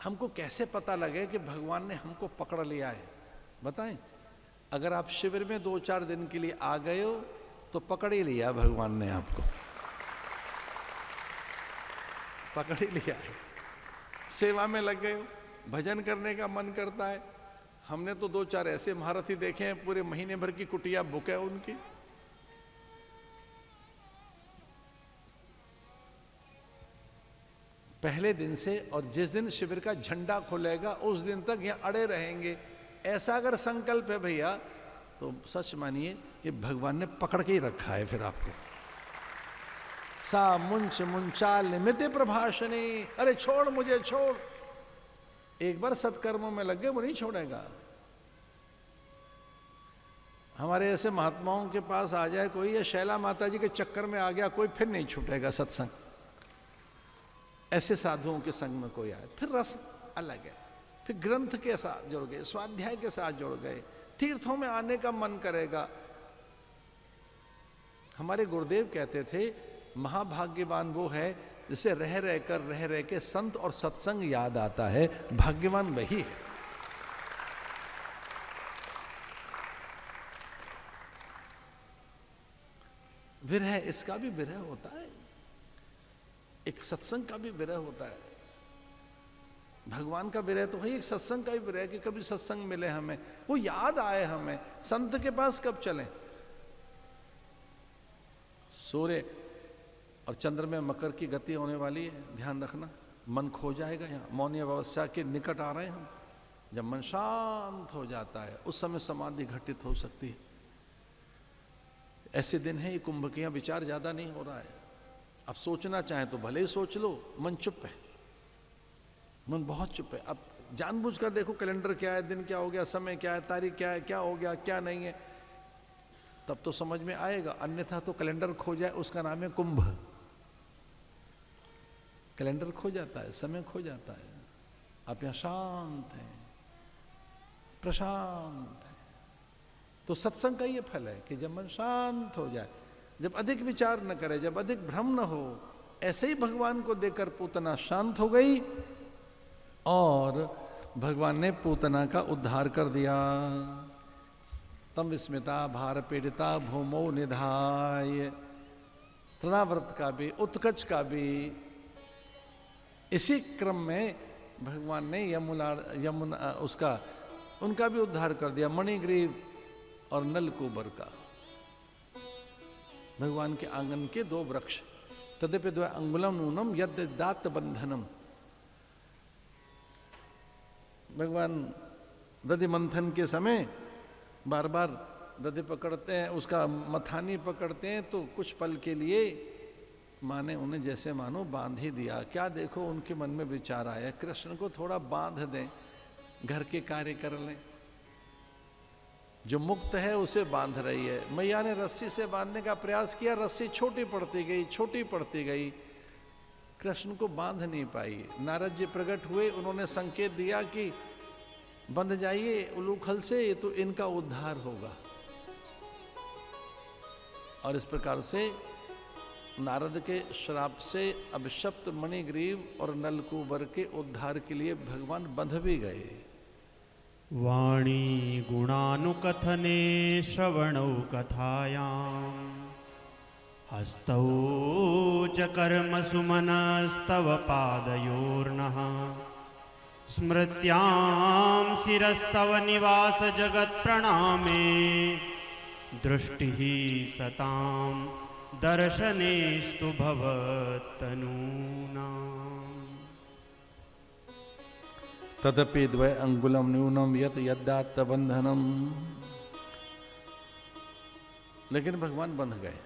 हमको कैसे पता लगे कि भगवान ने हमको पकड़ लिया है? बताएं। अगर आप शिविर में 2-4 दिन के लिए आ गए हो तो पकड़ ही लिया भगवान ने आपको, पकड़ ही लिया है। सेवा में लग गए हो, भजन करने का मन करता है। हमने तो 2-4 ऐसे महारथी देखे हैं, पूरे महीने भर की कुटिया बुक है उनकी। पहले दिन से और जिस दिन शिविर का झंडा खुलेगा उस दिन तक यहाँ अड़े रहेंगे। ऐसा अगर संकल्प है भैया तो सच मानिए कि भगवान ने पकड़ के ही रखा है फिर आपको। सा मुंच मुंचाल निमित्त प्रभाषणी, अरे छोड़ मुझे छोड़। एक बार सत्कर्मों में लग गए वो नहीं छोड़ेगा। हमारे ऐसे महात्माओं के पास आ जाए कोई, या शैला माता जी के चक्कर में आ गया कोई, फिर नहीं छूटेगा सत्संग। ऐसे साधुओं के संग में कोई आए फिर रस अलग है। फिर ग्रंथ के साथ जुड़ गए, स्वाध्याय के साथ जुड़ गए, तीर्थों में आने का मन करेगा। हमारे गुरुदेव कहते थे महाभाग्यवान वो है जिसे रह रह के संत और सत्संग याद आता है, भाग्यवान वही है। विरह, इसका भी विरह होता है, एक सत्संग का भी विरह होता है। भगवान का विरह तो है, एक सत्संग का भी विरह कि कभी सत्संग मिले हमें, वो याद आए हमें। संत के पास कब चलें? सूर्य और चंद्र में मकर की गति होने वाली है, ध्यान रखना। मन खो जाएगा। यहाँ मौनी अवस्था के निकट आ रहे हैं हम। जब मन शांत हो जाता है उस समय समाधि घटित हो सकती है। ऐसे दिन है, ये कुंभ के यहाँ विचार ज्यादा नहीं हो रहा है। अब सोचना चाहे तो भले ही सोच लो, मन चुप है, मन बहुत चुप है। अब जानबूझकर देखो कैलेंडर क्या है, दिन क्या हो गया, समय क्या है, तारीख क्या है, क्या हो गया क्या नहीं है, तब तो समझ में आएगा। अन्यथा तो कैलेंडर खो जाए उसका नाम है कुंभ। कैलेंडर खो जाता है, समय खो जाता है। आप यहाँ शांत हैं, प्रशांत हैं, तो सत्संग का ये फल है कि जब मन शांत हो जाए, जब अधिक विचार न करे, जब अधिक भ्रम न हो। ऐसे ही भगवान को देखकर पूतना शांत हो गई और भगवान ने पूतना का उद्धार कर दिया। तम विस्मिता भार पीड़िता भूमो निधाय। तृणाव्रत का भी, उत्कच का भी इसी क्रम में भगवान ने यमुना उसका उनका भी उद्धार कर दिया, मणिग्रीव और नलकूबर का। भगवान के आंगन के 2 वृक्ष, तद्यपि 2 अंगुलम नूनम यद दात बंधनम। भगवान दधि मंथन के समय बार बार दधि पकड़ते हैं, उसका मथानी पकड़ते हैं, तो कुछ पल के लिए माँ ने उन्हें जैसे मानो बांध ही दिया। क्या देखो उनके मन में विचार आया, कृष्ण को थोड़ा बांध दें, घर के कार्य कर लें। जो मुक्त है उसे बांध रही है। मैया ने रस्सी से बांधने का प्रयास किया, रस्सी छोटी पड़ती गई, छोटी पड़ती गई, कृष्ण को बांध नहीं पाई। नारद जी प्रकट हुए, उन्होंने संकेत दिया कि बंध जाइए उलूखल से, तो इनका उद्धार होगा। और इस प्रकार से नारद के श्राप से अभिशप्त मणिग्रीव और नलकूबर के उद्धार के लिए भगवान बंध भी गए। वाणी गुणानुकथने श्रवणौ कथायां हस्तौ च कर्म सुमनस्तव पादयोर्नः स्मृत्यां शिरस्तव निवास जगत् प्रणामे दृष्टिः सतां दर्शनेस्तु भवत्तनूनाम्। तदपि 2 अंगुलम न्यूनम यत यद्दात बंधनम। लेकिन भगवान बंध गए।